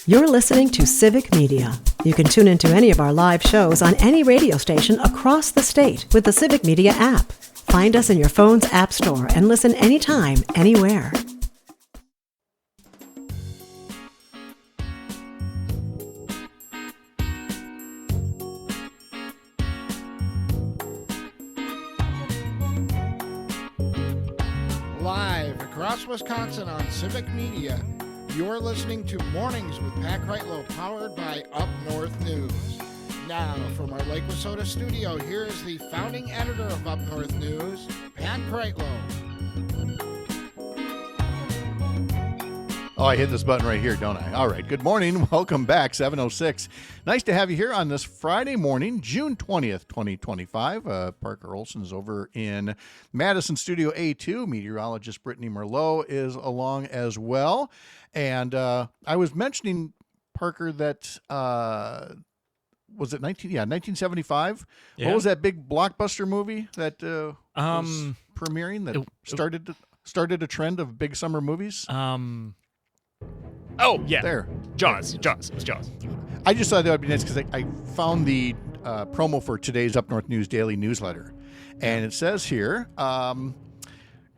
You're listening to Civic Media. You can tune into any of our live shows on any radio station across the state with the Civic Media app. Find us in your phone's app store and listen anytime, anywhere. Live across Wisconsin on Civic Media, you're listening to Mornings with Pat Kreitlow, powered by Up North News. Now, from our Lake Wissota studio, here is the founding editor of Up North News, Pat Kreitlow. Oh, I hit this button right here, don't I? All right. Good morning. Welcome back, 7:06. Nice to have you here on this Friday morning, June 20th, 2025. Parker Olson's over in Madison Studio A2. Meteorologist Brittany Merlot is along as well. And I was mentioning, Parker, that was it 1975? Yeah. What was that big blockbuster movie that was premiering that started a trend of big summer movies? Oh, yeah. There. Jaws. It was Jaws. I just thought that would be nice because I found the promo for today's Up North News Daily newsletter. And it says here, come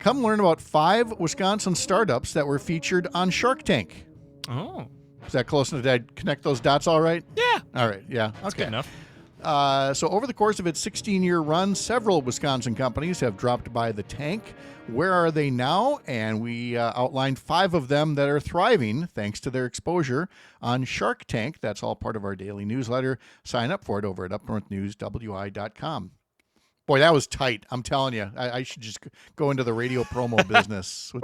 learn about 5 Wisconsin startups that were featured on Shark Tank. Oh. Is that close enough? Did I connect those dots all right? Yeah. All right. Yeah. That's okay. Good enough. So over the course of its 16-year run, several Wisconsin companies have dropped by the tank. Where are they now? And we outlined 5 of them that are thriving thanks to their exposure on Shark Tank. That's all part of our daily newsletter. Sign up for it over at upnorthnewswi.com. Boy, that was tight. I'm telling you, I should just go into the radio promo business with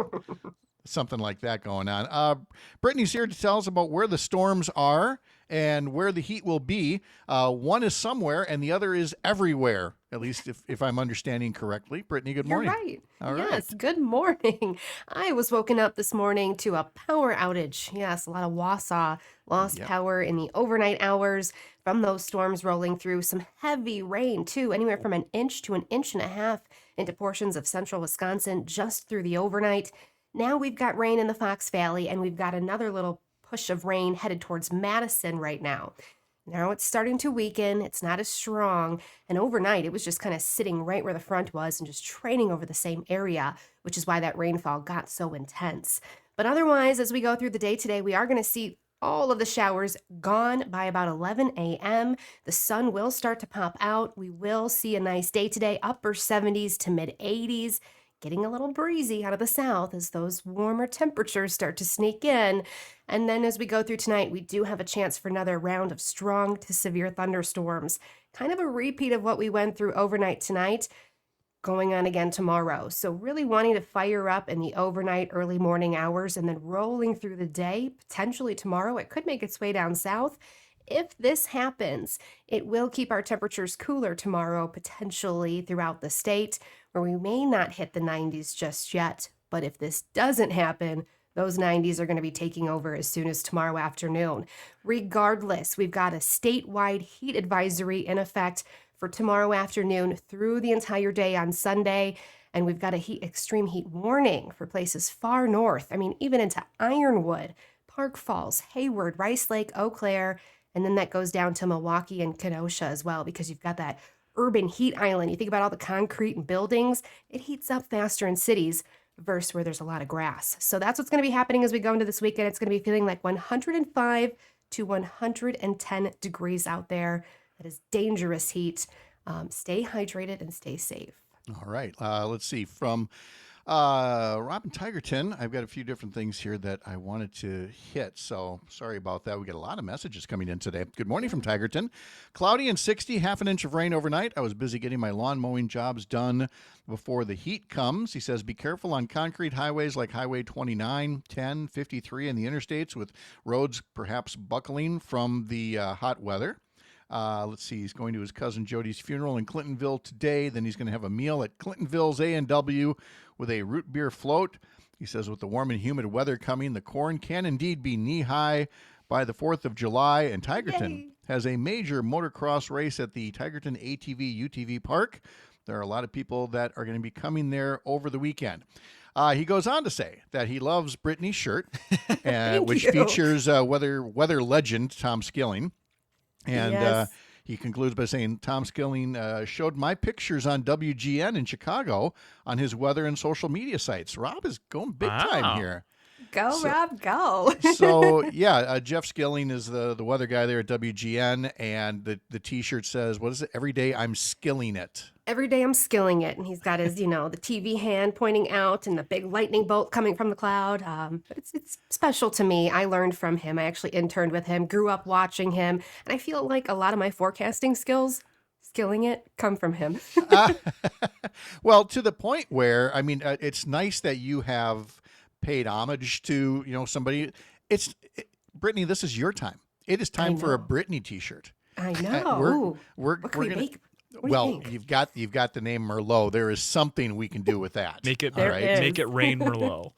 something like that going on. Brittany's here to tell us about where the storms are and where the heat will be. One is somewhere and the other is everywhere, at least if I'm understanding correctly. Brittany, good morning. You're right. All yes, right. Good morning. I was woken up this morning to a power outage. Yes, a lot of Wausau lost power in the overnight hours from those storms rolling through. Some heavy rain, too, anywhere from an inch to an inch and a half into portions of central Wisconsin just through the overnight. Now we've got rain in the Fox Valley, and we've got another little push of rain headed towards Madison right now. Now it's starting to weaken. It's not as strong. And overnight, it was just kind of sitting right where the front was and just training over the same area, which is why that rainfall got so intense. But otherwise, as we go through the day today, we are going to see all of the showers gone by about 11 a.m. The sun will start to pop out. We will see a nice day today, upper 70s to mid 80s. Getting a little breezy out of the south as those warmer temperatures start to sneak in. And then as we go through tonight, we do have a chance for another round of strong to severe thunderstorms. Kind of a repeat of what we went through overnight tonight, going on again tomorrow. So really wanting to fire up in the overnight, early morning hours and then rolling through the day, potentially tomorrow. It could make its way down south. If this happens, it will keep our temperatures cooler tomorrow, potentially throughout the state, where we may not hit the 90s just yet. But if this doesn't happen, those 90s are going to be taking over as soon as tomorrow afternoon. Regardless, we've got a statewide heat advisory in effect for tomorrow afternoon through the entire day on Sunday. And we've got a extreme heat warning for places far north. I mean, even into Ironwood, Park Falls, Hayward, Rice Lake, Eau Claire. And then that goes down to Milwaukee and Kenosha as well, because you've got that urban heat island. You think about all the concrete and buildings, it heats up faster in cities versus where there's a lot of grass. So that's what's going to be happening as we go into this weekend. It's going to be feeling like 105 to 110 degrees out there. That is dangerous heat. Stay hydrated and stay safe. All right. Let's see. From Robin Tigerton, I've got a few different things here that I wanted to hit, so sorry about that. We get a lot of messages coming in today. Good morning from Tigerton. Cloudy and 60, half an inch of rain overnight. I was busy getting my lawn mowing jobs done before the heat comes. He says, be careful on concrete highways like Highway 29, 10, 53, and the interstates with roads perhaps buckling from the hot weather. Let's see, he's going to his cousin Jody's funeral in Clintonville today. Then he's going to have a meal at Clintonville's A&W with a root beer float. He says with the warm and humid weather coming, the corn can indeed be knee-high by the 4th of July. And Tigerton has a major motocross race at the Tigerton ATV UTV Park. There are a lot of people that are going to be coming there over the weekend. He goes on to say that he loves Brittany's shirt, which you. features weather legend Tom Skilling. And Yes. he concludes by saying, Tom Skilling showed my pictures on WGN in Chicago on his weather and social media sites. Rob is going big time Wow. here. Go, Rob, go. So, yeah, Jeff Skilling is the weather guy there at WGN, and the T-shirt says, what is it? Every day I'm skilling it. Every day I'm skilling it, and he's got his, the TV hand pointing out and the big lightning bolt coming from the cloud. But it's special to me. I learned from him. I actually interned with him, grew up watching him, and I feel like a lot of my forecasting skills, skilling it, come from him. Well, to the point where, I mean, it's nice that you have paid homage to, somebody. Brittany, this is your time. It is time for a know. Brittany T-shirt. I know. We're What can we gonna. make? What do you Well, think? you've got the name Merlot. There is something we can do with that. Make it There is. make it rain Merlot.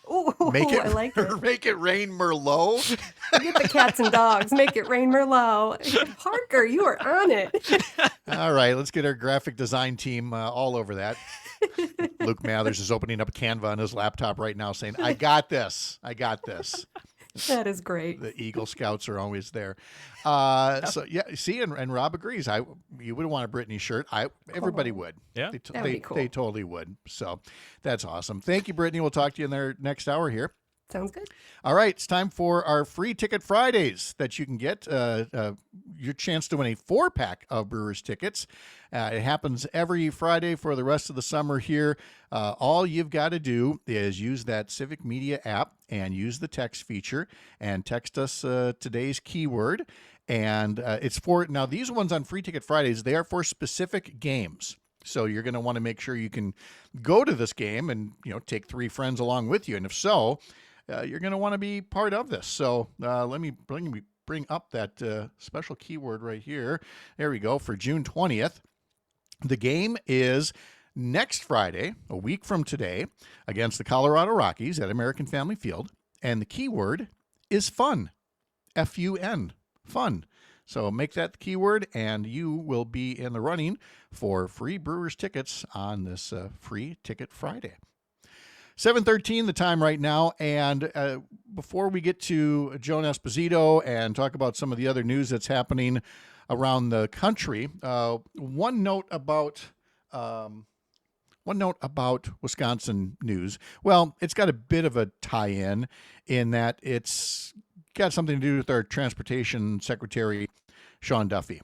Ooh, Make it I like it. make it rain Merlot. Forget the cats and dogs. Make it rain Merlot. Parker, you are on it. All right, let's get our graphic design team all over that. Luke Mathers is opening up Canva on his laptop right now, saying, "I got this. I got this." That is great. The Eagle Scouts are always there. So yeah, see, and Rob agrees. You would want a Brittany shirt. Everybody would. Yeah. That would be cool. They totally would. So that's awesome. Thank you, Brittany. We'll talk to you in the next hour here. Sounds good. All right, it's time for our free ticket Fridays that you can get your chance to win a 4-pack of Brewers tickets. It happens every Friday for the rest of the summer here. All you've got to do is use that Civic Media app and use the text feature and text us today's keyword. And it's for, now these ones on Free Ticket Fridays, they are for specific games. So you're going to want to make sure you can go to this game and, take 3 friends along with you. And if so, you're going to want to be part of this. So let me bring up that special keyword right here. There we go, for June 20th. The game is next Friday, a week from today, against the Colorado Rockies at American Family Field. And the keyword is fun. F-U-N. Fun. So make that the keyword, and you will be in the running for free Brewers tickets on this Free Ticket Friday. 7:13 the time right now, and before we get to Joan Esposito and talk about some of the other news that's happening around the country, one note about Wisconsin news. Well, it's got a bit of a tie-in in that it's got something to do with our Transportation Secretary, Sean Duffy,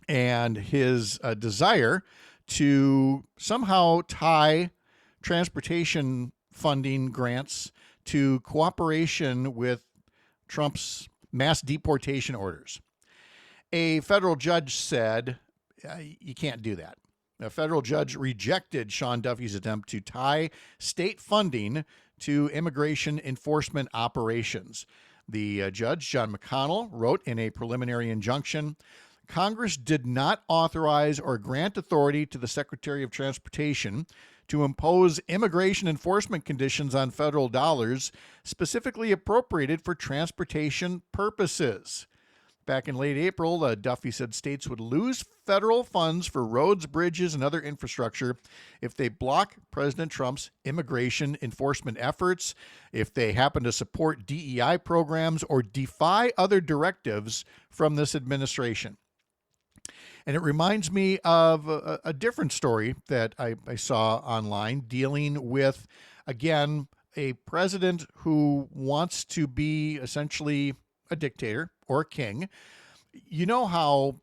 and his desire to somehow tie transportation funding grants to cooperation with Trump's mass deportation orders. A federal judge said, you can't do that. A federal judge rejected Sean Duffy's attempt to tie state funding to immigration enforcement operations. The judge, John McConnell, wrote in a preliminary injunction, Congress did not authorize or grant authority to the Secretary of Transportation to impose immigration enforcement conditions on federal dollars specifically appropriated for transportation purposes. Back in late April, Duffy said states would lose federal funds for roads, bridges, and other infrastructure if they block President Trump's immigration enforcement efforts, if they happen to support DEI programs, or defy other directives from this administration. And it reminds me of a different story that I saw online dealing with, again, a president who wants to be essentially a dictator or a king. You know how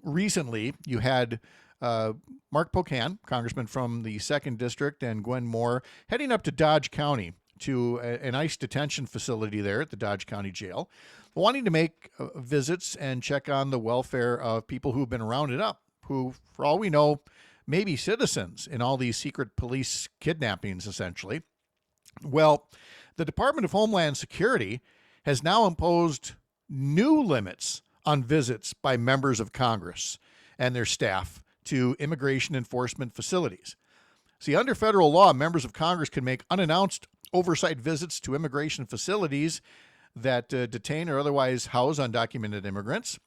recently you had Mark Pocan, congressman from the 2nd District, and Gwen Moore heading up to Dodge County to an ICE detention facility there at the Dodge County Jail, wanting to make visits and check on the welfare of people who've been rounded up, who, for all we know, may be citizens in all these secret police kidnappings, essentially. Well, the Department of Homeland Security has now imposed new limits on visits by members of Congress and their staff to immigration enforcement facilities. See, under federal law, members of Congress can make unannounced oversight visits to immigration facilities that detain or otherwise house undocumented immigrants.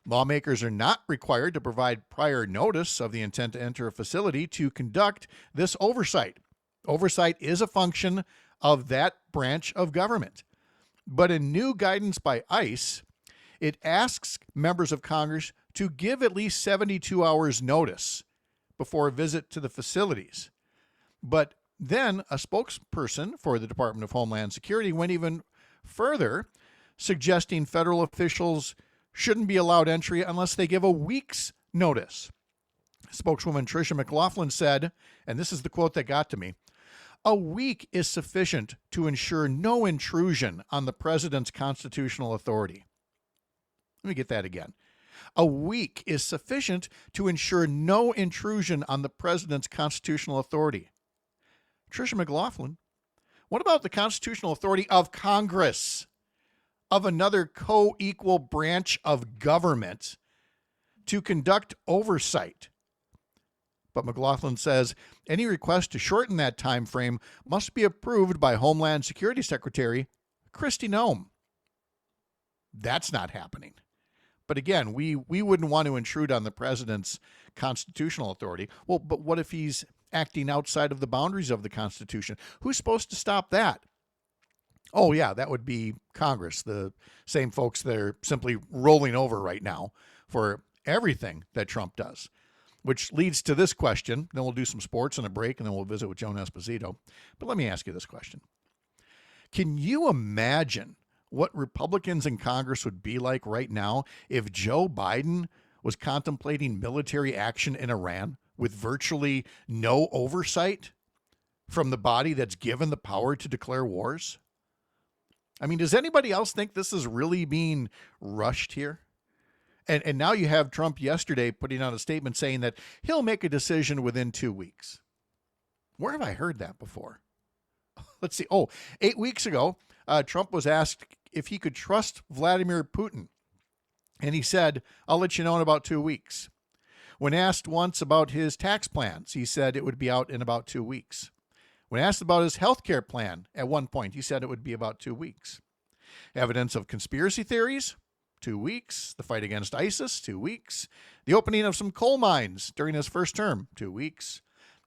Lawmakers are not required to provide prior notice of the intent to enter a facility to conduct this oversight. Oversight is a function of that branch of government. But in new guidance by ICE, it asks members of Congress to give at least 72 hours notice before a visit to the facilities. But then a spokesperson for the Department of Homeland Security went even further, suggesting federal officials shouldn't be allowed entry unless they give a week's notice. Spokeswoman Tricia McLaughlin said, and this is the quote that got to me, "A week is sufficient to ensure no intrusion on the president's constitutional authority." Let me get that again. A week is sufficient to ensure no intrusion on the president's constitutional authority. Tricia McLaughlin, what about the constitutional authority of Congress, of another co-equal branch of government, to conduct oversight? But McLaughlin says any request to shorten that time frame must be approved by Homeland Security Secretary Kristi Noem. That's not happening. But again, we wouldn't want to intrude on the president's constitutional authority. Well, but what if he's acting outside of the boundaries of the Constitution? Who's supposed to stop that? Oh, yeah, that would be Congress, the same folks that are simply rolling over right now for everything that Trump does. Which leads to this question. Then we'll do some sports and a break, and then we'll visit with Joan Esposito. But let me ask you this question. Can you imagine what Republicans in Congress would be like right now if Joe Biden was contemplating military action in Iran with virtually no oversight from the body that's given the power to declare wars? I mean, does anybody else think this is really being rushed here? And now you have Trump yesterday putting out a statement saying that he'll make a decision within 2 weeks. Where have I heard that before? Let's see. 8 weeks ago, Trump was asked if he could trust Vladimir Putin. And he said, "I'll let you know in about 2 weeks." When asked once about his tax plans, he said it would be out in about 2 weeks. When asked about his health care plan, at one point, he said it would be about 2 weeks. Evidence of conspiracy theories? 2 weeks. The fight against ISIS, 2 weeks. The opening of some coal mines during his first term, 2 weeks.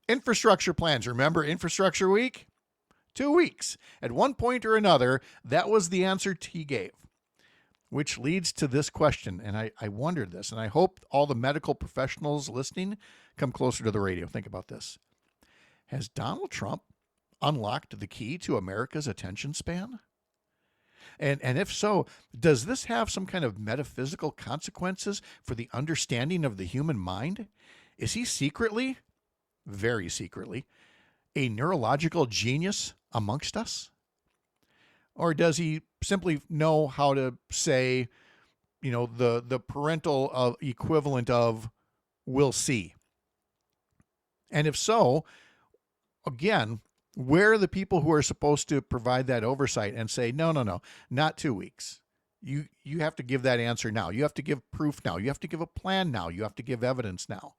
Infrastructure plans. Remember Infrastructure Week? 2 weeks. At one point or another, that was the answer he gave. Which leads to this question, and I wondered this, and I hope all the medical professionals listening come closer to the radio. Think about this. Has Donald Trump unlocked the key to America's attention span? And if so, does this have some kind of metaphysical consequences for the understanding of the human mind? Is he secretly, very secretly, a neurological genius amongst us? Or does he simply know how to say, the parental equivalent of "we'll see"? And if so, again, where are the people who are supposed to provide that oversight and say, no, not 2 weeks. You have to give that answer now. You have to give proof now. You have to give a plan now. You have to give evidence now.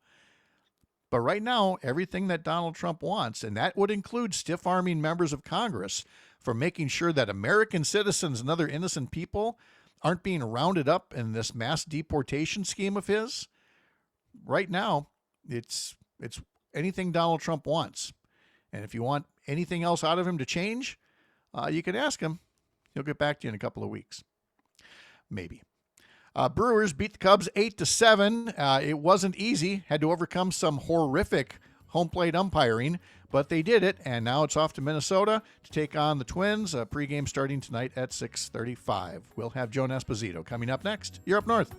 But right now, everything that Donald Trump wants, and that would include stiff-arming members of Congress for making sure that American citizens and other innocent people aren't being rounded up in this mass deportation scheme of his, right now, it's anything Donald Trump wants. And if you want anything else out of him to change, you can ask him. He'll get back to you in a couple of weeks. Maybe. Brewers beat the Cubs 8-7. It wasn't easy. Had to overcome some horrific home plate umpiring, but they did it, and now it's off to Minnesota to take on the Twins. Pregame starting tonight at 6:35. We'll have Joan Esposito coming up next. You're Up North.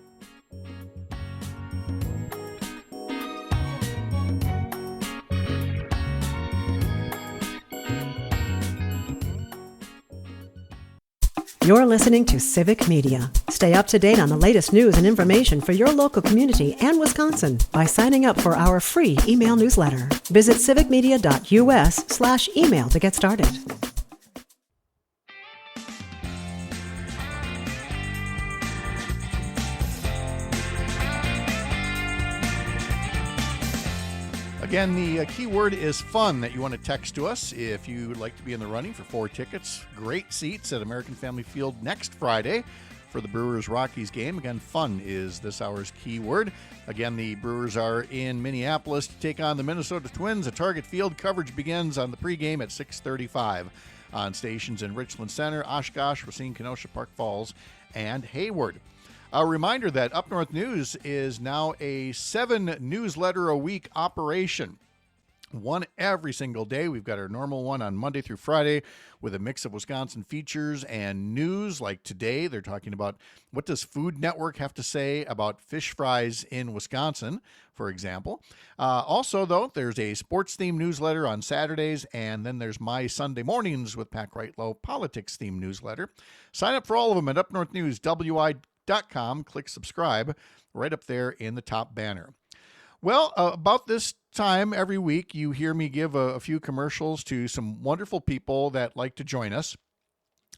You're listening to Civic Media. Stay up to date on the latest news and information for your local community and Wisconsin by signing up for our free email newsletter. Visit civicmedia.us/email to get started. Again, the key word is fun that you want to text to us if you would like to be in the running for 4 tickets. Great seats at American Family Field next Friday for the Brewers-Rockies game. Again, fun is this hour's key word. Again, the Brewers are in Minneapolis to take on the Minnesota Twins. A Target Field coverage begins on the pregame at 6:35 on stations in Richland Center, Oshkosh, Racine, Kenosha, Park Falls, and Hayward. A reminder that Up North News is now a 7-newsletter-a-week operation. One every single day. We've got our normal one on Monday through Friday with a mix of Wisconsin features and news. Like today, they're talking about what does Food Network have to say about fish fries in Wisconsin, for example. Also, though, there's a sports-themed newsletter on Saturdays, and then there's My Sunday Mornings with Pat Greitlow politics-themed newsletter. Sign up for all of them at upnorthnewswi.com. Click subscribe right up there in the top banner. Well, about this time every week, you hear me give a few commercials to some wonderful people that like to join us.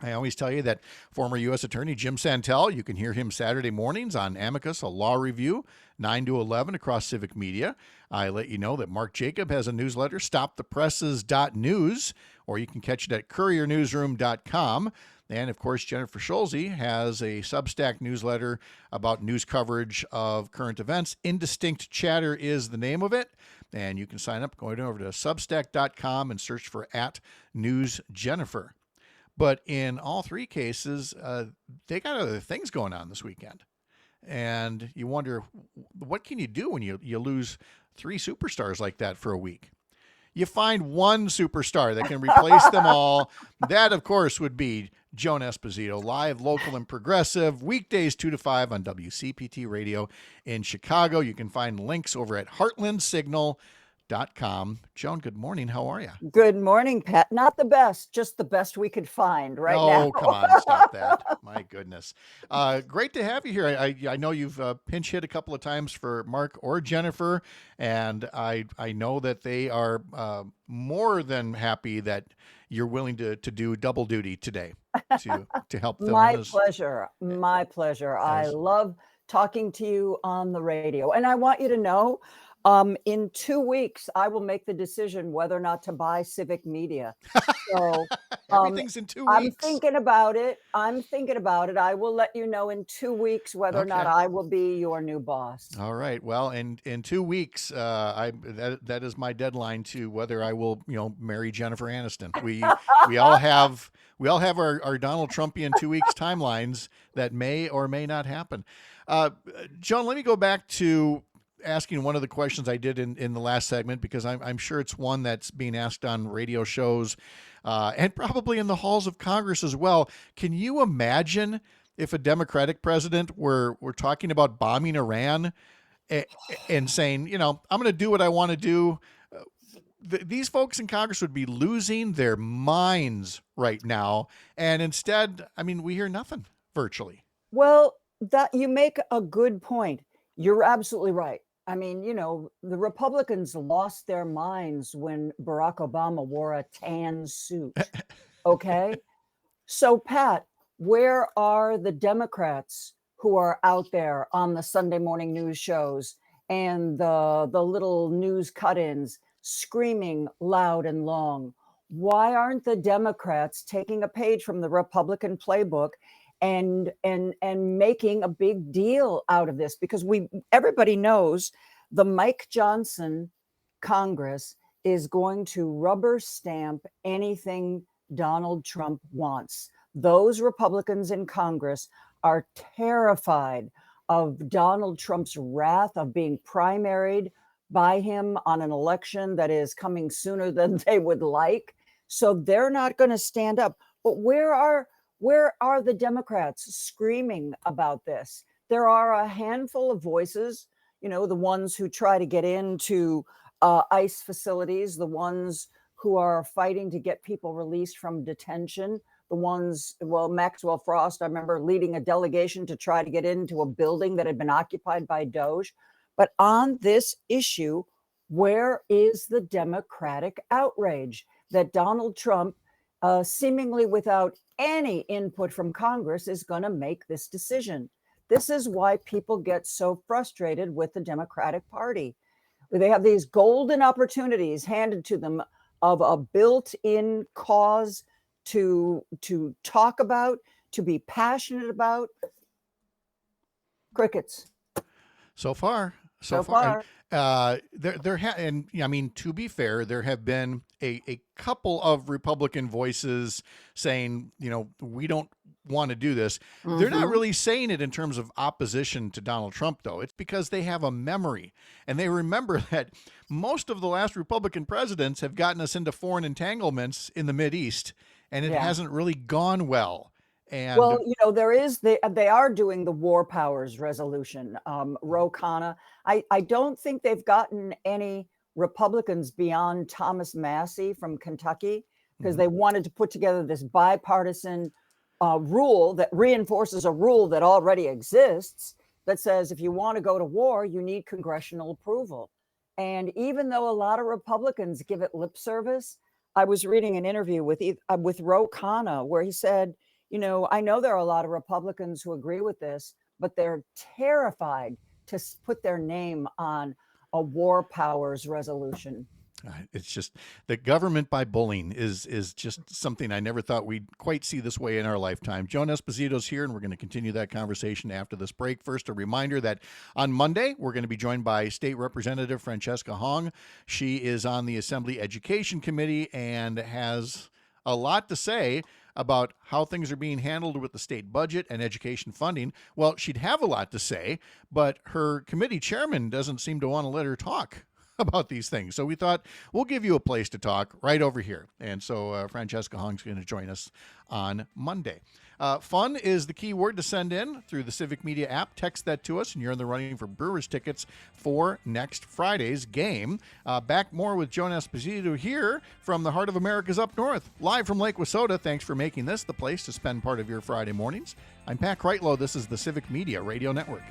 I always tell you that former U.S. Attorney Jim Santel, you can hear him Saturday mornings on Amicus, a law review, 9 to 11 across Civic Media. I let you know that Mark Jacob has a newsletter, stopthepresses.news, or you can catch it at couriernewsroom.com. And, of course, Jennifer Schulze has a Substack newsletter about news coverage of current events. Indistinct Chatter is the name of it. And you can sign up going over to substack.com and search for @NewsJennifer. But in all three cases, they got other things going on this weekend. And you wonder, what can you do when you lose 3 superstars like that for a week? You find one superstar that can replace them all. That, of course, would be Joan Esposito, live, local, and progressive, weekdays 2 to 5 on WCPT Radio in Chicago. You can find links over at heartlandsignal.com. Joan, good morning. How are you? Good morning, Pat. Not the best, just the best we could find now. Oh, come on. Stop that. My goodness. Great to have you here. I know you've pinch hit a couple of times for Mark or Jennifer, and I know that they are more than happy that you're willing to do double duty today to help them. My pleasure. My pleasure. I love talking to you on the radio. And I want you to know, in 2 weeks, I will make the decision whether or not to buy Civic Media. So everything's in 2 weeks. I'm thinking about it. I will let you know in 2 weeks whether or not I will be your new boss. All right. Well, in 2 weeks, that is my deadline to whether I will, marry Jennifer Aniston. We all have our Donald Trumpian 2 weeks timelines that may or may not happen. Joan, let me go back to asking one of the questions I did in the last segment, because I'm sure it's one that's being asked on radio shows and probably in the halls of Congress as well. Can you imagine if a Democratic president were talking about bombing Iran and saying, I'm going to do what I want to do? These folks in Congress would be losing their minds right now. And instead, we hear nothing virtually. Well, that you make a good point. You're absolutely right. The Republicans lost their minds when Barack Obama wore a tan suit. Okay. So, Pat, where are the Democrats who are out there on the Sunday morning news shows and the little news cut-ins screaming loud and long? Why aren't the Democrats taking a page from the Republican playbook and making a big deal out of this? Because everybody knows the Mike Johnson Congress is going to rubber stamp anything Donald Trump wants. Those Republicans in Congress are terrified of Donald Trump's wrath, of being primaried by him on an election that is coming sooner than they would like. So they're not going to stand up. But where are the Democrats screaming about this? There are a handful of voices, the ones who try to get into ICE facilities, the ones who are fighting to get people released from detention, the ones, Maxwell Frost, I remember leading a delegation to try to get into a building that had been occupied by Doge. But on this issue, where is the Democratic outrage that Donald Trump, seemingly without any input from Congress, is going to make this decision? This is why people get so frustrated with the Democratic Party. They have these golden opportunities handed to them of a built-in cause to talk about, to be passionate about, Crickets. So far. So far. And I mean, to be fair, there have been a couple of Republican voices saying, we don't want to do this. They're not really saying it in terms of opposition to Donald Trump, though. It's because they have a memory and they remember that most of the last Republican presidents have gotten us into foreign entanglements in the Mideast, and it hasn't really gone well. And well, they are doing the war powers resolution. Ro Khanna. I don't think they've gotten any Republicans beyond Thomas Massey from Kentucky, because they wanted to put together this bipartisan rule that reinforces a rule that already exists that says if you want to go to war, you need congressional approval. And even though a lot of Republicans give it lip service, I was reading an interview with Ro Khanna where he said, I know there are a lot of Republicans who agree with this, but they're terrified to put their name on a war powers resolution. It's just the government by bullying is just something I never thought we'd quite see this way in our lifetime. Joan Esposito's here, and we're going to continue that conversation after this break. First, a reminder that on Monday, we're going to be joined by State Representative Francesca Hong. She is on the Assembly Education Committee and has a lot to say about how things are being handled with the state budget and education funding. Well, she'd have a lot to say, but her committee chairman doesn't seem to want to let her talk about these things. So we thought we'll give you a place to talk right over here. And so Francesca Hong's going to join us on Monday. Fun is the key word to send in through the Civic Media app. Text that to us, and you're in the running for Brewers tickets for next Friday's game. Back more with Joan Esposito here from the heart of America's up north, live from Lake Wissota. Thanks for making this the place to spend part of your Friday mornings. I'm Pat Kreitlow. This is the Civic Media Radio Network.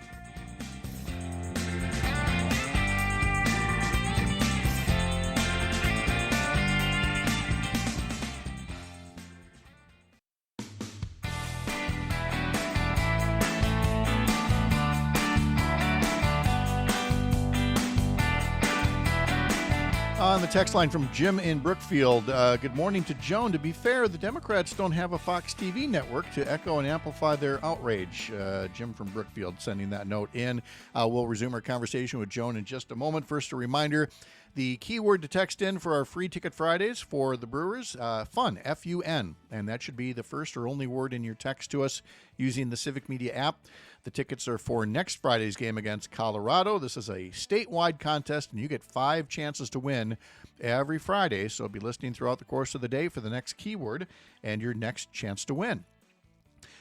On the text line from Jim in Brookfield, good morning to Joan. To be fair, the Democrats don't have a Fox TV network to echo and amplify their outrage. Jim from Brookfield sending that note in. We'll resume our conversation with Joan in just a moment. First, a reminder, the keyword to text in for our free ticket Fridays for the Brewers, fun, F-U-N, and that should be the first or only word in your text to us using the Civic Media app. The tickets are for next Friday's game against Colorado. This is a statewide contest, and you get 5 chances to win every Friday. So be listening throughout the course of the day for the next keyword and your next chance to win.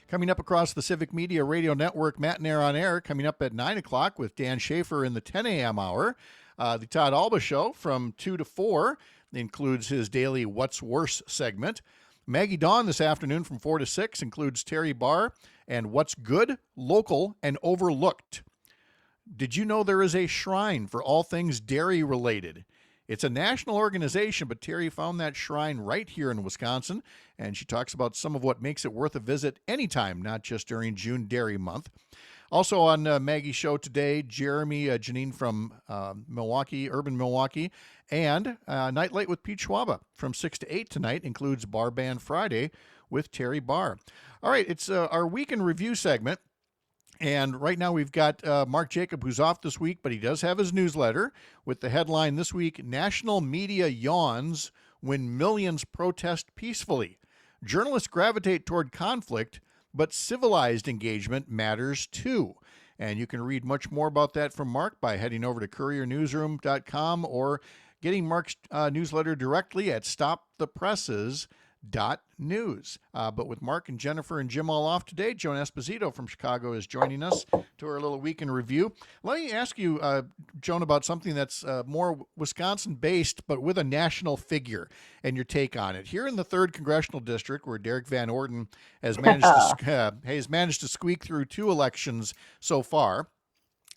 Coming up across the Civic Media Radio Network, Matinee on Air, coming up at 9 o'clock with Dan Schaefer in the 10 a.m. hour. The Todd Alba Show from 2 to 4 includes his daily What's Worse segment. Maggie Dawn this afternoon from 4 to 6 includes Terry Barr and What's Good, Local, and Overlooked. Did you know there is a shrine for all things dairy related? It's a national organization, but Terry found that shrine right here in Wisconsin, and she talks about some of what makes it worth a visit anytime, not just during June Dairy Month. Also on Maggie's show today, Jeremy Janine from Milwaukee, Urban Milwaukee, and Night Light with Pete Schwaba from 6 to 8 tonight includes Bar Band Friday with Terry Barr. All right, it's our Week in Review segment. And right now we've got Mark Jacob, who's off this week, but he does have his newsletter with the headline this week, National Media Yawns When Millions Protest Peacefully. Journalists gravitate toward conflict, but civilized engagement matters too. And you can read much more about that from Mark by heading over to couriernewsroom.com or getting Mark's newsletter directly at stopthepresses.news. But with Mark and Jennifer and Jim all off today, Joan Esposito from Chicago is joining us to our little week in review. Let me ask you, Joan, about something that's more Wisconsin-based, but with a national figure, and your take on it. Here in the 3rd Congressional District, where Derek Van Orden has managed to squeak through 2 elections so far,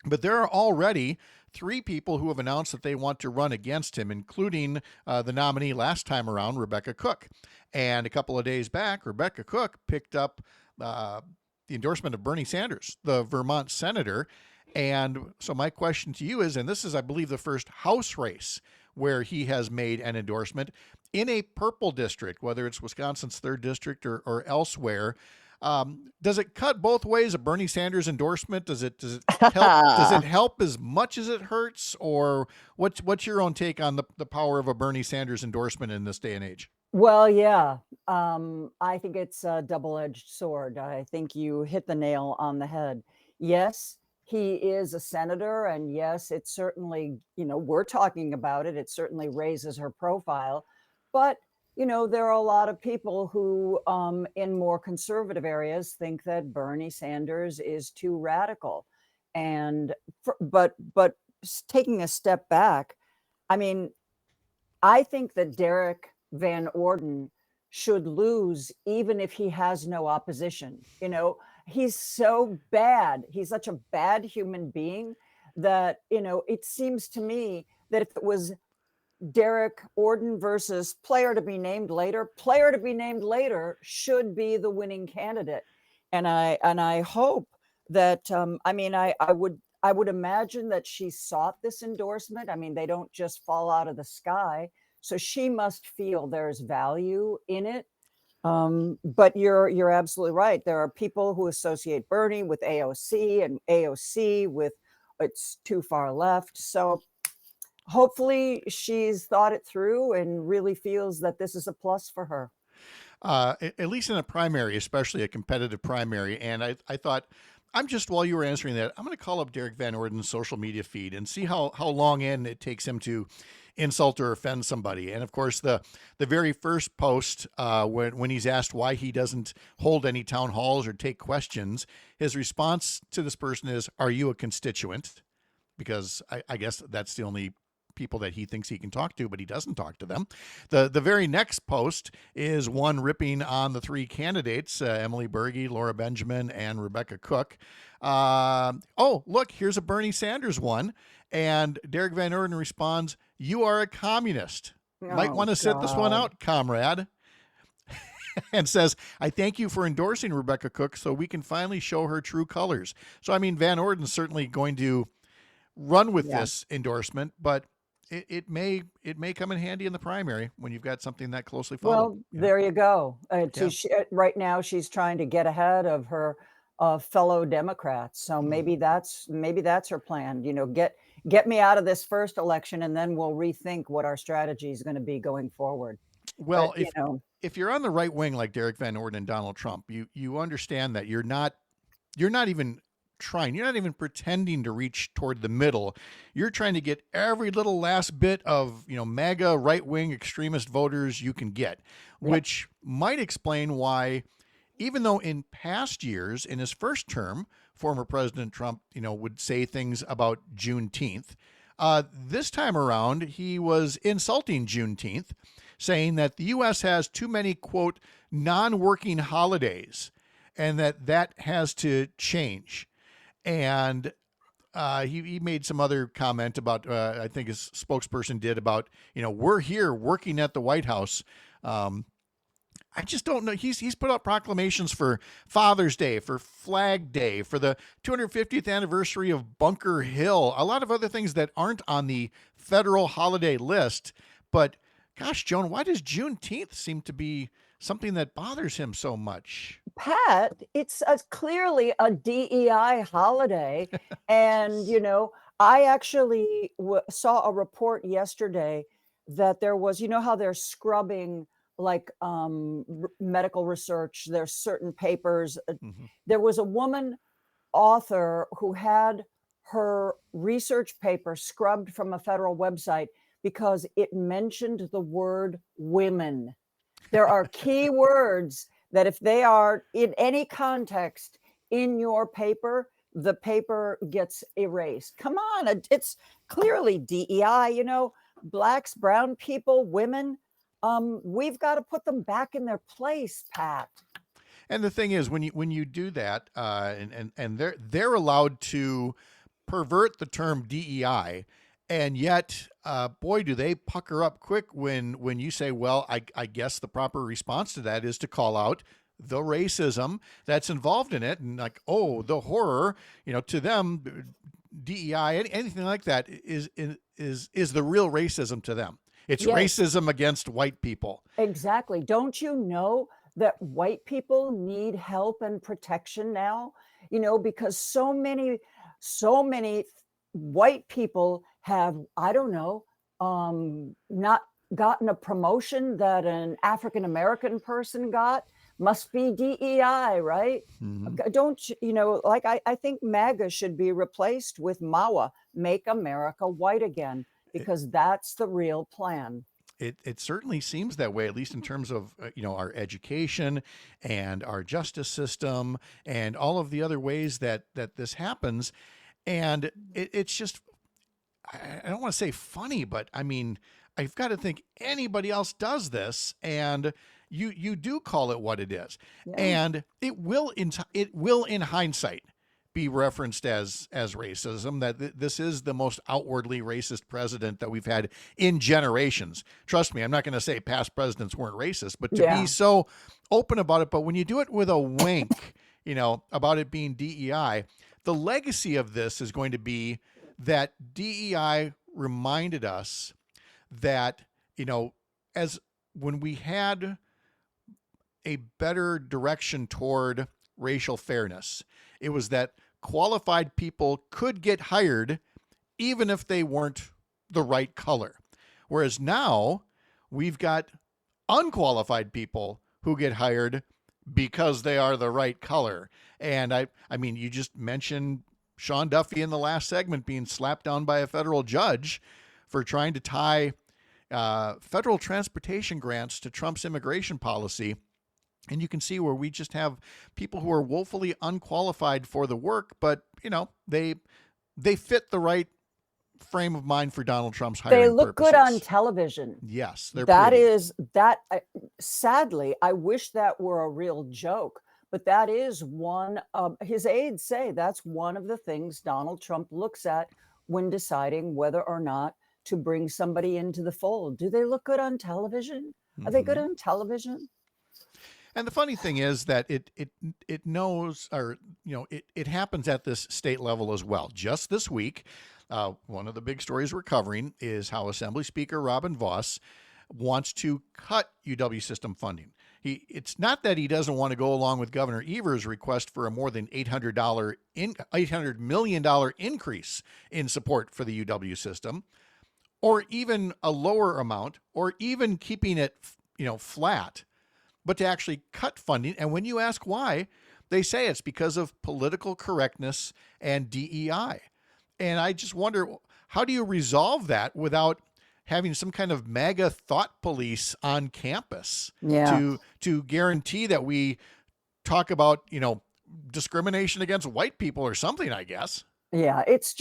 but there are already 3 people who have announced that they want to run against him, including the nominee last time around, Rebecca Cooke. And a couple of days back, Rebecca Cooke picked up the endorsement of Bernie Sanders, the Vermont senator. And so my question to you is, and this is, I believe, the first House race where he has made an endorsement in a purple district, whether it's Wisconsin's 3rd district or elsewhere. Does it cut both ways? A Bernie Sanders endorsement? Does it help? Does it help as much as it hurts? Or what's your own take on the power of a Bernie Sanders endorsement in this day and age? Well, yeah. I think it's a double-edged sword. I think you hit the nail on the head. Yes, he is a senator, and yes, it certainly, we're talking about it. It certainly raises her profile. But, there are a lot of people who, in more conservative areas, think that Bernie Sanders is too radical. And, but taking a step back, I mean, I think that Derek Van Orden should lose even if he has no opposition. He's so bad. He's such a bad human being that, it seems to me that if it was Derek Orden versus player to be named later should be the winning candidate. And I hope that, I would imagine that she sought this endorsement. I mean, they don't just fall out of the sky. So she must feel there's value in it. But you're absolutely right. There are people who associate Bernie with AOC and AOC with it's too far left. So hopefully she's thought it through and really feels that this is a plus for her. At least in a primary, especially a competitive primary. And I thought, while you were answering that, I'm going to call up Derek Van Orden's social media feed and see how long in it takes him to insult or offend somebody. And of course, the very first post, when he's asked why he doesn't hold any town halls or take questions, his response to this person is, "Are you a constituent?" Because I guess that's the only people that he thinks he can talk to, but he doesn't talk to them. The very next post is one ripping on the three candidates, Emily Berge, Laura Benjamin, and Rebecca Cooke. Oh, look, here's a Bernie Sanders one. And Derek Van Orden responds, "You are a communist. Might want to sit this one out, comrade." And says, "I thank you for endorsing Rebecca Cooke so we can finally show her true colors." So, I mean, Van Orden's certainly going to run with this endorsement, but it may come in handy in the primary when you've got something that closely followed. Well, there you go. Right now, she's trying to get ahead of her fellow Democrats. So maybe that's her plan. Get me out of this first election, and then we'll rethink what our strategy is going to be going forward. Well, if you're on the right wing like Derek Van Orden and Donald Trump, you understand that you're not even trying. You're not even pretending to reach toward the middle. You're trying to get every little last bit of, MAGA right-wing extremist voters you can get, which might explain why, even though in past years, in his first term, former President Trump, would say things about Juneteenth, this time around, he was insulting Juneteenth, saying that the U.S. has too many, quote, non-working holidays, and that has to change. And he made some other comment about, I think his spokesperson did, about, we're here working at the White House. I just don't know. He's put out proclamations for Father's Day, for Flag Day, for the 250th anniversary of Bunker Hill, a lot of other things that aren't on the federal holiday list. But gosh, Joan, why does Juneteenth seem to be something that bothers him so much? Pat, it's clearly a DEI holiday. And, I actually saw a report yesterday that there was, how they're scrubbing like medical research, there's certain papers. There was a woman author who had her research paper scrubbed from a federal website because it mentioned the word women. There are key words that if they are in any context in your paper, the paper gets erased. Come on, it's clearly DEI, blacks, brown people, women. We've got to put them back in their place, Pat. And the thing is, when you do that, and they're allowed to pervert the term DEI, and yet, boy, do they pucker up quick when you say, well, I guess the proper response to that is to call out the racism that's involved in it, and like, oh, the horror, to them, DEI, anything like that is the real racism to them. It's racism against white people. Exactly. Don't you know that white people need help and protection now? Because so many white people have, I don't know, not gotten a promotion that an African American person got. Must be DEI, right? Don't like I think MAGA should be replaced with MAWA, Make America White Again, because that's the real plan. It certainly seems that way, at least in terms of our education and our justice system and all of the other ways that this happens. And it's just, I don't want to say funny, but I mean, I've got to think anybody else does this, and you do call it what it is. Yeah. And it will in hindsight be referenced as racism, that this is the most outwardly racist president that we've had in generations. Trust me, I'm not going to say past presidents weren't racist, but to be so open about it. But when you do it with a wink, about it being DEI, the legacy of this is going to be that DEI reminded us that, as when we had a better direction toward racial fairness, it was that qualified people could get hired even if they weren't the right color. Whereas now we've got unqualified people who get hired because they are the right color. And I mean, you just mentioned Sean Duffy in the last segment being slapped down by a federal judge for trying to tie federal transportation grants to Trump's immigration policy. And you can see where we just have people who are woefully unqualified for the work, but they fit the right frame of mind for Donald Trump's hiring They look purposes. good on television. Yes, they're that pretty. is that. Sadly, I wish that were a real joke, but that is one of his aides say that's one of the things Donald Trump looks at when deciding whether or not to bring somebody into the fold. Do they look good on television? Are they good on television? And the funny thing is that it knows, or it happens at this state level as well. Just this week, one of the big stories we're covering is how Assembly Speaker Robin Vos wants to cut UW system funding. It's not that he doesn't want to go along with Governor Evers' request for a more than $800 million increase in support for the UW system, or even a lower amount, or even keeping it flat, but to actually cut funding. And when you ask why, they say it's because of political correctness and DEI. And I just wonder, how do you resolve that without having some kind of MAGA thought police on campus to guarantee that we talk about, discrimination against white people or something, I guess. Yeah, it's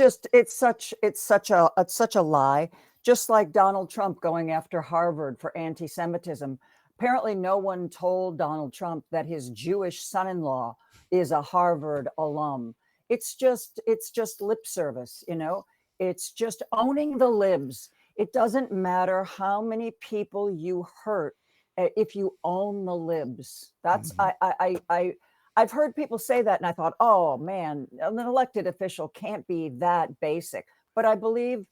such a lie. Just like Donald Trump going after Harvard for anti-Semitism. Apparently, no one told Donald Trump that his Jewish son-in-law is a Harvard alum. It's just lip service, It's just owning the libs. It doesn't matter how many people you hurt if you own the libs. That's I've heard people say that, and I thought, oh man, an elected official can't be that basic. But I believe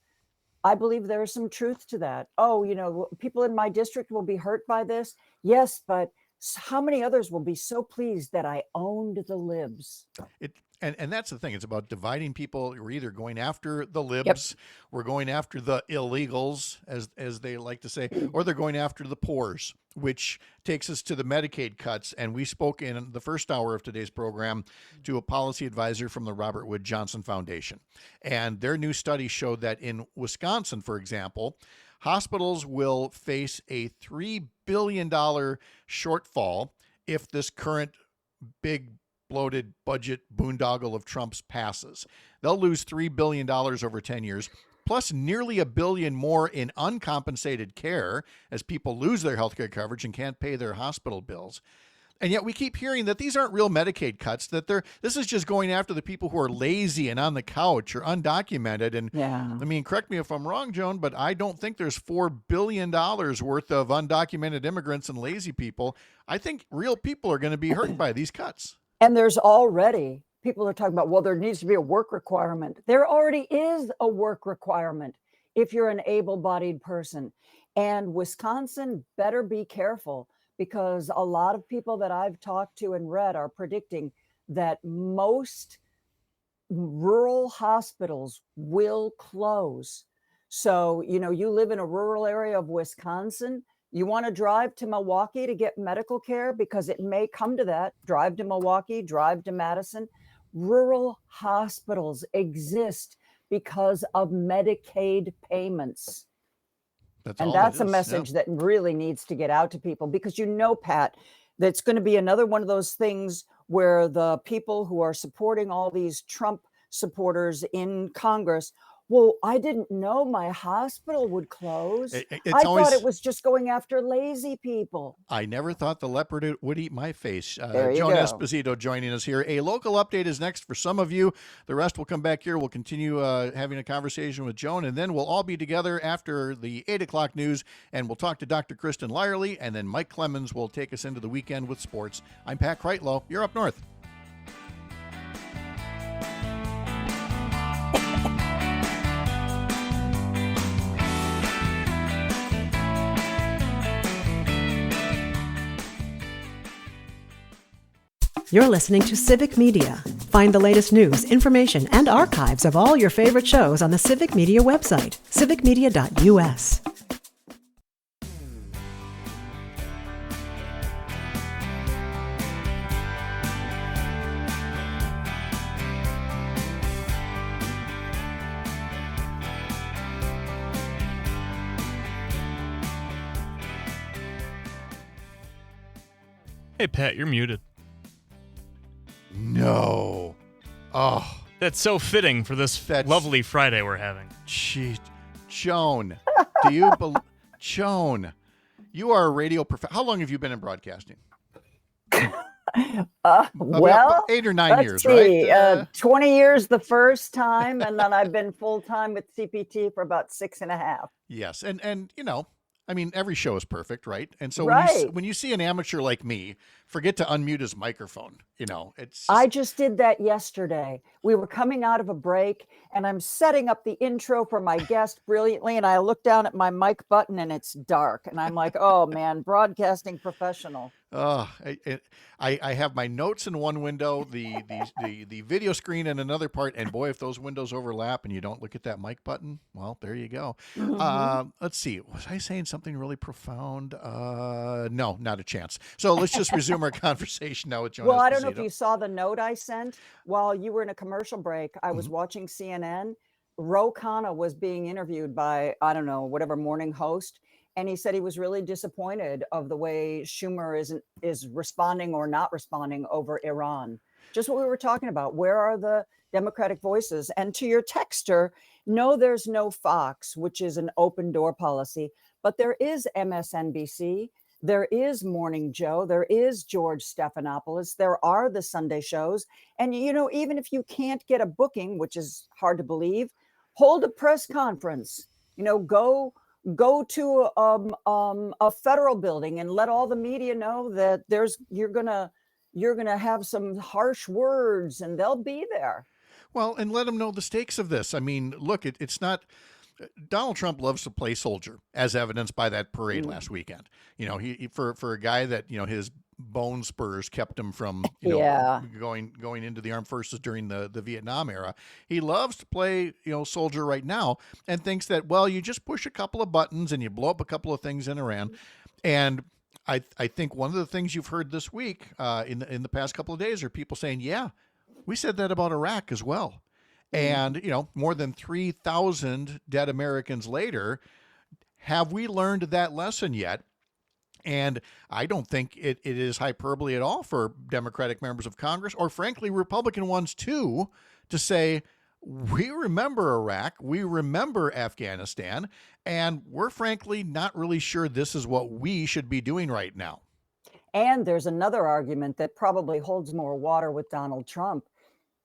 there is some truth to that. Oh, people in my district will be hurt by this. Yes, but how many others will be so pleased that I owned the libs? And that's the thing. It's about dividing people. We're either going after the libs, we're going after the illegals, as they like to say, or they're going after the poors, which takes us to the Medicaid cuts. And we spoke in the first hour of today's program to a policy advisor from the Robert Wood Johnson Foundation. And their new study showed that in Wisconsin, for example, hospitals will face a $3 billion shortfall if this current big bloated budget boondoggle of Trump's passes. They'll lose $3 billion over 10 years, plus nearly $1 billion more in uncompensated care as people lose their healthcare coverage and can't pay their hospital bills. And yet we keep hearing that these aren't real Medicaid cuts, that this is just going after the people who are lazy and on the couch or undocumented. And I mean, correct me if I'm wrong, Joan, but I don't think there's $4 billion worth of undocumented immigrants and lazy people. I think real people are going to be hurt by these cuts. And there's already people are talking about, well, there needs to be a work requirement. There already is a work requirement if you're an able-bodied person. And Wisconsin better be careful, because a lot of people that I've talked to and read are predicting that most rural hospitals will close. So, you live in a rural area of Wisconsin, you want to drive to Milwaukee to get medical care because it may come to that. Drive to Milwaukee, drive to Madison. Rural hospitals exist because of Medicaid payments. That's a message that really needs to get out to people, because Pat, that's going to be another one of those things where the people who are supporting all these Trump supporters in Congress, well, I didn't know my hospital would close. I thought it was just going after lazy people. I never thought the leopard would eat my face. There you Joan go. Esposito joining us here. A local update is next for some of you. The rest will come back here. We'll continue having a conversation with Joan, and then we'll all be together after the 8 o'clock news, and we'll talk to Dr. Kristen Lyerly, and then Mike Clemens will take us into the weekend with sports. I'm Pat Kreitlow. You're up north. You're listening to Civic Media. Find the latest news, information, and archives of all your favorite shows on the Civic Media website, civicmedia.us. Hey, Pat, you're muted. No. Oh. That's so fitting for this lovely Friday we're having. Jeez. Joan, do you believe... Joan, you are a radio professional. How long have you been in broadcasting? Well, 8 or 9 years, see, right? 20 years the first time, and then I've been full-time with CPT for about 6.5. Yes, and I mean, every show is perfect, right? And so Right. when you see an amateur like me forget to unmute his microphone, it's... I just did that yesterday. We were coming out of a break, and I'm setting up the intro for my guest brilliantly, and I look down at my mic button, and it's dark. And I'm like, oh, man, broadcasting professional. I have my notes in one window, the video screen in another part, and boy, if those windows overlap and you don't look at that mic button, well, there you go. Let's see. Was I saying something really profound? No, not a chance. So let's just resume our conversation now with Joan Well, Esposito. I don't know if you saw the note I sent while you were in a commercial break. I was watching CNN. Ro Khanna was being interviewed by, I don't know, whatever morning host. And he said he was really disappointed of the way Schumer is responding or not responding over Iran. Just what we were talking about. Where are the Democratic voices? And to your texter, no, there's no Fox, which is an open door policy, but there is MSNBC. There is Morning Joe. There is George Stephanopoulos. There are the Sunday shows. And, even if you can't get a booking, which is hard to believe, hold a press conference, go to a federal building and let all the media know that you're gonna have some harsh words, and they'll be there. Well, and let them know the stakes of this. I mean, look, it's not... Donald Trump loves to play soldier, as evidenced by that parade last weekend. He for a guy that his bone spurs kept him from going into the armed forces during the Vietnam era. He loves to play soldier right now, and thinks that, well, you just push a couple of buttons and you blow up a couple of things in Iran. And I think one of the things you've heard this week in the past couple of days are people saying, yeah, we said that about Iraq as well. And, more than 3,000 dead Americans later, have we learned that lesson yet? And I don't think it is hyperbole at all for Democratic members of Congress, or frankly, Republican ones too, to say, we remember Iraq, we remember Afghanistan, and we're frankly not really sure this is what we should be doing right now. And there's another argument that probably holds more water with Donald Trump.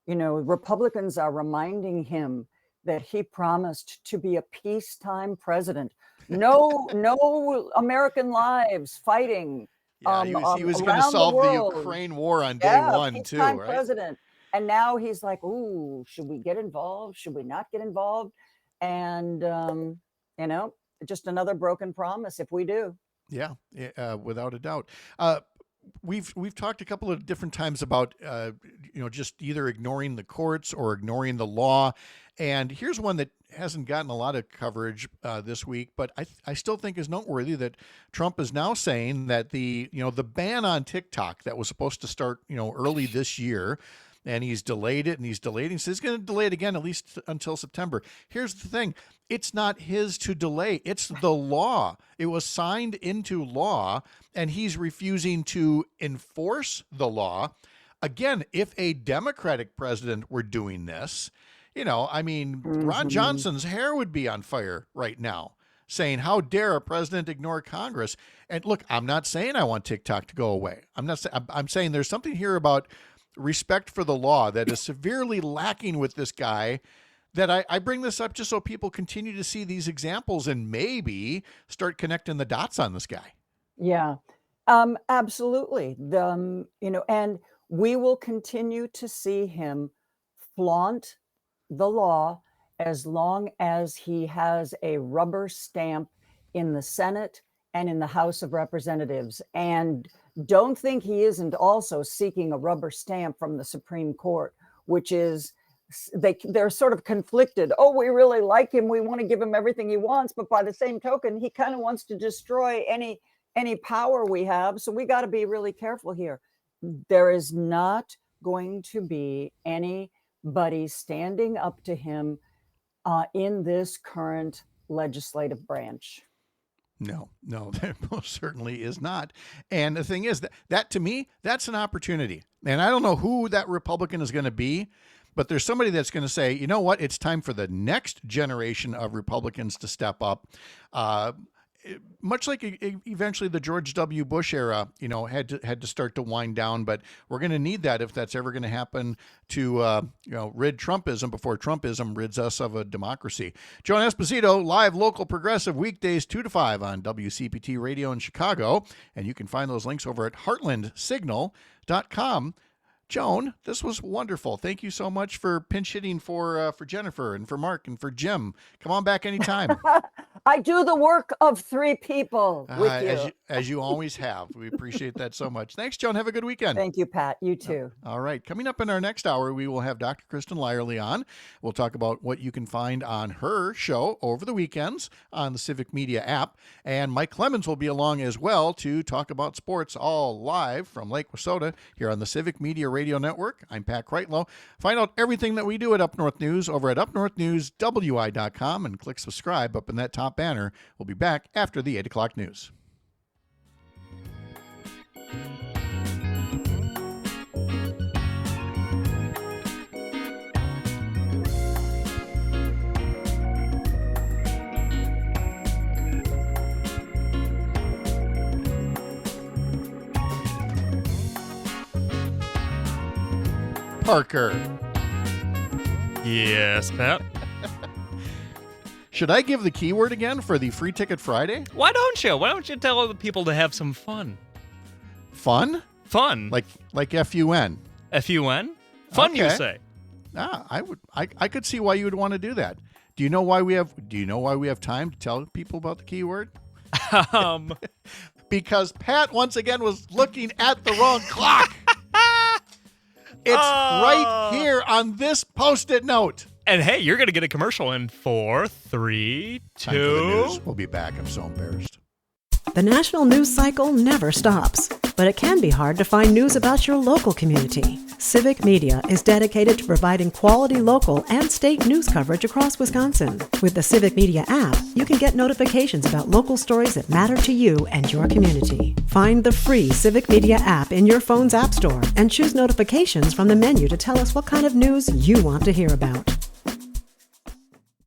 Republicans are reminding him that he promised to be a peacetime president. No American lives fighting. Yeah, he was going to solve the Ukraine war on day one too, right? President. And now he's like, ooh, should we get involved? Should we not get involved? And, just another broken promise if we do. Yeah, without a doubt. We've talked a couple of different times about just either ignoring the courts or ignoring the law, and here's one that hasn't gotten a lot of coverage this week, but I still think is noteworthy that Trump is now saying that the ban on TikTok that was supposed to start early this year. And he's delayed it, and he's delayed it. He says he's going to delay it again, at least until September. Here's the thing. It's not his to delay. It's the law. It was signed into law, and he's refusing to enforce the law. Again, if a Democratic president were doing this, Ron Johnson's hair would be on fire right now, saying, how dare a president ignore Congress? And look, I'm not saying I want TikTok to go away. I'm saying there's something here about respect for the law that is severely lacking with this guy, that I bring this up just so people continue to see these examples and maybe start connecting the dots on this guy. Yeah, absolutely. And we will continue to see him flaunt the law as long as he has a rubber stamp in the Senate and in the House of Representatives. And don't think he isn't also seeking a rubber stamp from the Supreme Court, which is they're sort of conflicted. Oh, we really like him. We want to give him everything he wants. But by the same token, he kind of wants to destroy any power we have. So we got to be really careful here. There is not going to be anybody standing up to him in this current legislative branch. No, there most certainly is not. And the thing is that to me, that's an opportunity. And I don't know who that Republican is going to be, but there's somebody that's going to say, you know what, it's time for the next generation of Republicans to step up. Much like eventually the George W. Bush era, had to start to wind down, but we're going to need that if that's ever going to happen to, rid Trumpism before Trumpism rids us of a democracy. Joan Esposito, live local progressive weekdays 2 to 5 on WCPT Radio in Chicago. And you can find those links over at heartlandsignal.com. Joan, this was wonderful. Thank you so much for pinch hitting for Jennifer and for Mark and for Jim. Come on back anytime. I do the work of 3 people with you. As you always have. We appreciate that so much. Thanks, Joan. Have a good weekend. Thank you, Pat. You too. All right. Coming up in our next hour, we will have Dr. Kristen Lyerly on. We'll talk about what you can find on her show over the weekends on the Civic Media app. And Mike Clemens will be along as well to talk about sports, all live from Lake Wissota here on the Civic Media Radio Network. I'm Pat Kreitlow. Find out everything that we do at Up North News over at upnorthnewswi.com and click subscribe up in that top banner. We'll be back after the 8 o'clock news. Parker. Yes, Pat. Should I give the keyword again for the Free Ticket Friday? Why don't you? Why don't you tell the people to have some fun? Fun? Fun. Like F-U-N. F-U-N? Fun, okay. You say? I could see why you would want to do that. Do you know why we have time to tell people about the keyword? Because Pat once again was looking at the wrong clock. It's right here on this Post-it note. And hey, you're going to get a commercial in 4, 3, 2. We'll be back. I'm so embarrassed. The national news cycle never stops, but it can be hard to find news about your local community. Civic Media is dedicated to providing quality local and state news coverage across Wisconsin. With the Civic Media app, you can get notifications about local stories that matter to you and your community. Find the free Civic Media app in your phone's app store and choose notifications from the menu to tell us what kind of news you want to hear about.